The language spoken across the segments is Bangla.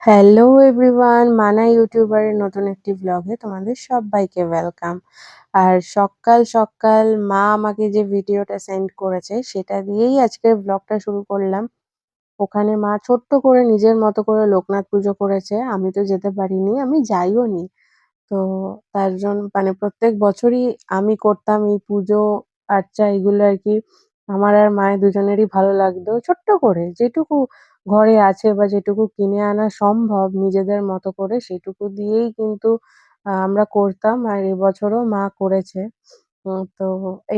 হ্যালো এভরিওয়ান, মানা ইউটিউবারের নতুন একটি ব্লগে তোমাদের সবাইকে ওয়েলকাম। আর সকাল সকাল মা আমাকে যে ভিডিওটা সেন্ড করেছে সেটা দিয়েই আজকের ব্লগটা শুরু করলাম। ওখানে মা ছোট্ট করে নিজের মতো করে লোকনাথ পুজো করেছে। আমি তো যেতে পারিনি, আমি যাইও নি। তো তার মানে প্রত্যেক বছরই আমি করতাম এই পুজো আর্চা এগুলো আর কি। আমার আর মায়ের দুজনেরই ভালো লাগতো ছোট্ট করে যেটুকু ঘরে আছে বা যেটুকু কিনে আনা সম্ভব নিজেদের মতো করে সেটুকু দিয়েই কিন্তু আমরা করতাম। আর এবছরও মা করেছে। তো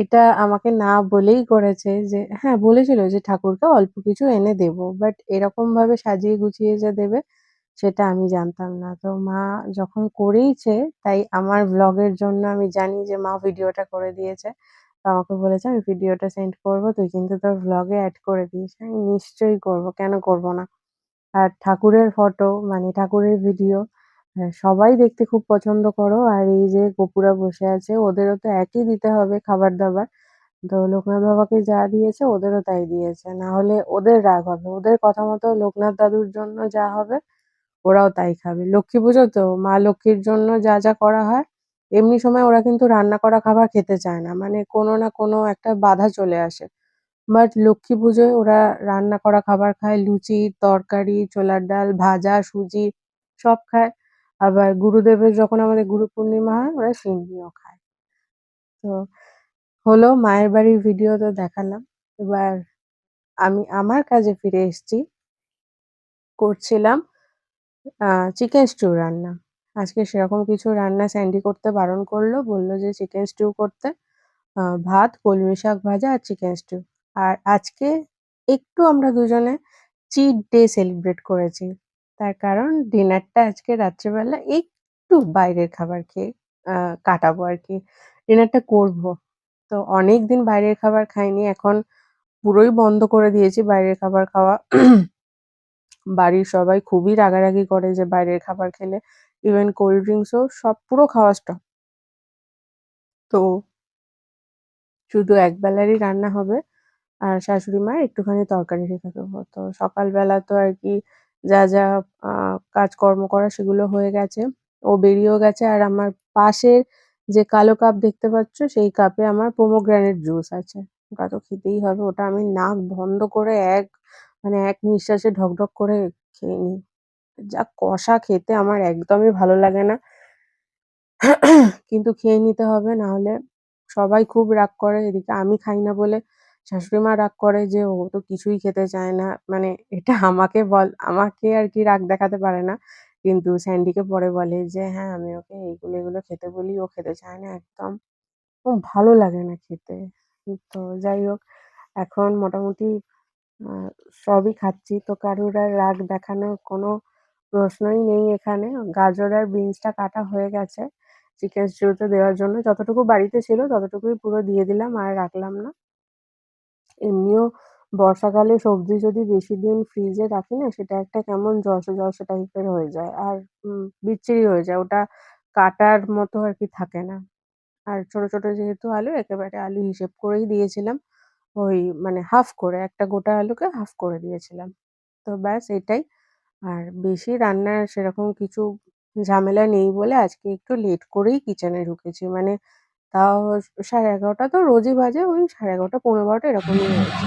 এটা আমাকে না বলেই করেছে যে হ্যাঁ, বলেছিল যে ঠাকুরকে অল্প কিছু এনে দেবো। বাট এরকম ভাবে সাজিয়ে গুছিয়ে যে দেবে সেটা আমি জানতাম না। তো মা যখন করেইছে তাই আমার ভ্লগের জন্য আমি জানি যে মা ভিডিওটা করে দিয়েছে। তো আমাকে বলেছে, "আমি ভিডিওটা সেন্ড করবো। তুই কিন্তু তোর ভ্লগে এড করে দিস।" আমি নিশ্চয়ই করবো। কেন করব না? আর ঠাকুরের ফটো মানে ঠাকুরের ভিডিও সবাই দেখতে খুব পছন্দ করো। আর এই যে গপুরা বসে আছে ওদেরও তো একই দিতে হবে খাবার-দাবার। তো লোকনাথ বাবাকে যা দিয়েছে ওদেরও তাই দিয়েছে। না হলে ওদের রাগ হবে। ওদের কথা মতো লোকনাথ দাদুর জন্য যা হবে ওরাও তাই খাবে। লক্ষ্মী পুজো তো, মা লক্ষ্মীর জন্য যা যা করা হয়, এমনি সময় ওরা কিন্তু রান্না করা খাবার খেতে চায় না। মানে কোনো না কোনো একটা বাধা চলে আসে। বাট লক্ষ্মী পুজোয় ওরা রান্না করা খাবার খায়। লুচি, তরকারি, ছোলার ডাল, ভাজা, সুজি সব খায়। আবার গুরুদেবের যখন আমাদের গুরু পূর্ণিমা হয় ওরা সিন্নিও খায়। তো হলো মায়ের বাড়ির ভিডিও তো দেখালাম। এবার আমি আমার কাজে ফিরে এসেছি। করছিলাম আ চিকেন স্টু রান্না। আজকে সেরকম কিছু রান্না স্যান্ডি করতে বারণ করলো। বলল যে চিকেন স্টু করতে। ভাত, কলমি শাক ভাজা আর চিকেন স্টু। আর আজকে একটু আমরা দুজনে চিট ডে সেলিব্রেট করেছি। তার কারণ ডিনারটা আজকে রাত্রেবেলা একটু বাইরের খাবার খেয়ে আ কাটাবো আরকি। ডিনারটা করব। তো অনেকদিন বাইরের খাবার খাইনি। এখন পুরোই বন্ধ করে দিয়েছি বাইরের খাবার খাওয়া। বাড়ির সবাই খুবই রাগারাগি করে যে বাইরের খাবার খেলে। ইভেন কোল্ড ড্রিংকসও সব পুরো খাওয়া স্টপ। তো শুধু একবেলারই রান্না হবে। আর শাশুড়ি মায়ের একটুখানি তরকারি রেখে দেবো। তো সকালবেলা তো আরকি যা আ কাজকর্ম করা সেগুলো হয়ে গেছে। ও বেরিয়েও গেছে। আর আমার পাশের যে কালো কাপ দেখতে পাচ্ছ সেই কাপে আমার পমোগ্রানেট জুস আছে। ওটা তো খেতেই হবে। ওটা আমি নাক বন্ধ করে মানে এক নিঃশ্বাসে ঢক ঢক করে খেয়ে নিই। যা কষা খেতে আমার একদমই ভালো লাগে না। কিন্তু খেয়ে নিতে হবে নাহলে সবাই খুব রাগ করে। এদিকে আমি খাই না বলে শাশুড়ি মা রাগ করে যে ও তো কিছুই খেতে চায় না। মানে এটা আমাকে আরকি রাগ দেখাতে পারে না। কিন্তু স্যান্ডিকে পরে বলে যে হ্যাঁ, আমি ওকে এগুলো খেতে বলি, ও খেতে চায় না একদম। ওর ভালো লাগে না খেতে। তো যাই হোক এখন মোটামুটি আ সবই খাচ্ছি। তো কারুর আর রাগ দেখানোর কোনো প্রশ্নই নেই এখানে। গাজর আর বিনসটা কাটা হয়ে গেছে চিকেন স্টুতে দেওয়ার জন্য। যতটুকু বাড়িতে ছিল ততটুকুই পুরো দিয়ে দিলাম আর রাখলাম না। এমনিও বর্ষাকালে সবজি যদি বেশি দিন ফ্রিজে রাখি না সেটা একটা কেমন জলসে টাইপের হয়ে যায়। আর বিচ্ছিরি হয়ে যায়। ওটা কাটার মতো আরকি থাকে না। আর ছোট, ছোট যেহেতু আলু একেবারে আলু হিসেব করেই দিয়েছিলাম। ওই মানে হাফ করে একটা গোটা আলুকে হাফ করে দিয়েছিলাম। তো ব্যাস এটাই। আর বেশি রান্নার সেরকম কিছু ঝামেলা নেই বলে আজকে একটু লেট করেই কিচেনে ঢুকেছি। মানে তাও 11:30 তো রোজই বাজে। ওই 11:30 12:30 এরকমই হয়েছে।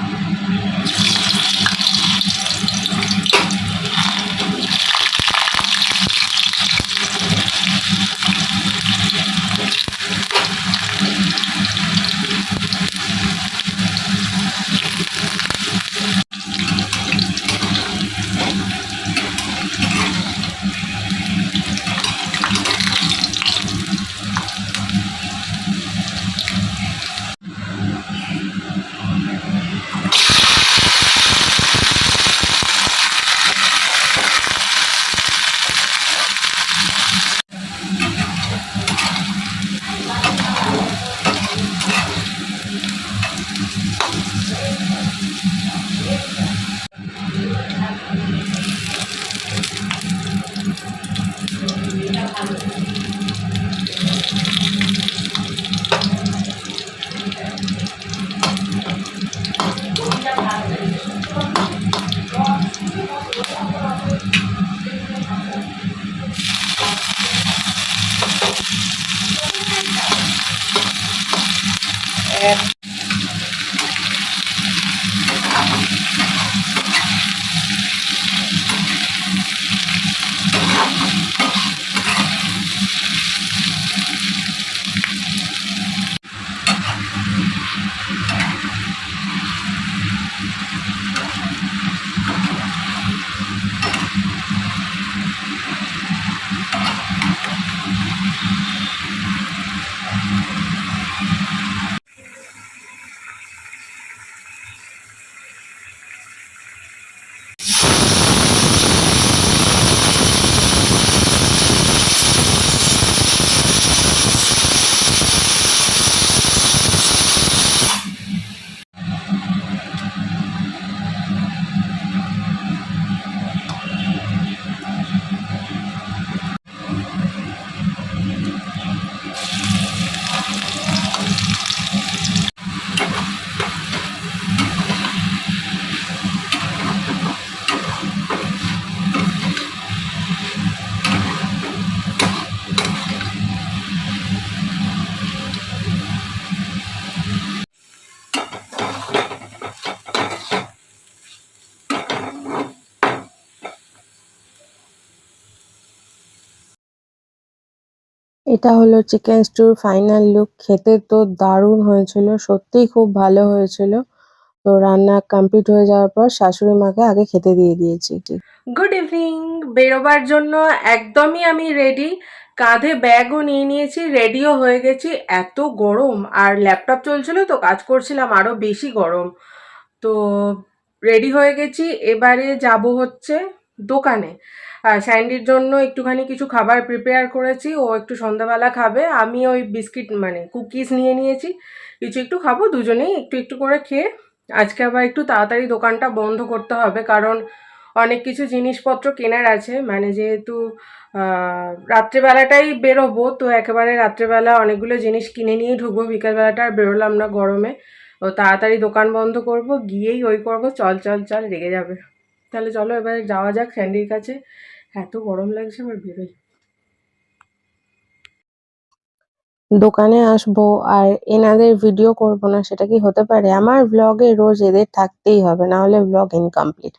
গ্যাস। এটা হলো চিকেন স্টুর ফাইনাল লুক। খেতে তো দারুণ হয়েছিল, সত্যিই খুব ভালো হয়েছিল। তো রান্না কমপ্লিট হয়ে যাওয়ার পর শাশুড়ি মাকে আগে খেতে দিয়ে দিয়েছি। Good evening. বেরোবার জন্য একদমই আমি রেডি, কাঁধে ব্যাগও নিয়ে নিয়েছি, রেডিও হয়ে গেছি। এত গরম, আর ল্যাপটপ চলছিল তো কাজ করছিলাম, আরো বেশি গরম। তো রেডি হয়ে গেছি, এবারে যাব হচ্ছে দোকানে। স্যান্ডির জন্য একটুখানি কিছু খাবার প্রিপেয়ার করেছি, ও একটু সন্ধ্যাবেলা খাবে। আমি ওই বিস্কিট মানে কুকিজ নিয়ে নিয়েছি, কিছু একটু খাবো, দুজনেই একটু একটু করে খেয়ে। আজকে আবার একটু তাড়াতাড়ি দোকানটা বন্ধ করতে হবে, কারণ অনেক কিছু জিনিসপত্র কেনার আছে। মানে যেহেতু রাত্রেবেলাটাই বেরোবো, তো একেবারে রাত্রেবেলা অনেকগুলো জিনিস কিনে নিয়েই ঢুকবো, বিকালবেলাটা আর বেরোলাম না গরমে। ও তাড়াতাড়ি দোকান বন্ধ করব, গিয়েই ওই করবো, চল চল চল, রেগে যাবে। তাহলে চলো এবার যাওয়া যাক স্যান্ডির কাছে। এত গরম লাগছে, এবার বেরোই। দোকানে আসবো আর এনাদের ভিডিও করব না, সেটা কি হতে পারে? আমার ব্লগে রোজ এদের থাকতেই হবে, না হলে ব্লগ ইনকমপ্লিট।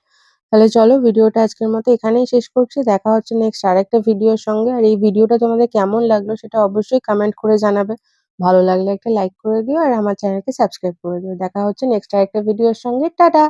তাহলে চলো ভিডিওটা আজকের মতো এখানেই শেষ করছি। দেখা হচ্ছে নেক্সট আরেকটা ভিডিওর সঙ্গে। আর এই ভিডিওটা তোমাদের কেমন লাগলো সেটা অবশ্যই কমেন্ট করে জানাবে। ভালো লাগলে একটা লাইক করে দিও, আর আমার চ্যানেলকে সাবস্ক্রাইব করে দিও। দেখা হচ্ছে নেক্সট আরেকটা ভিডিওর সঙ্গে। টাটা।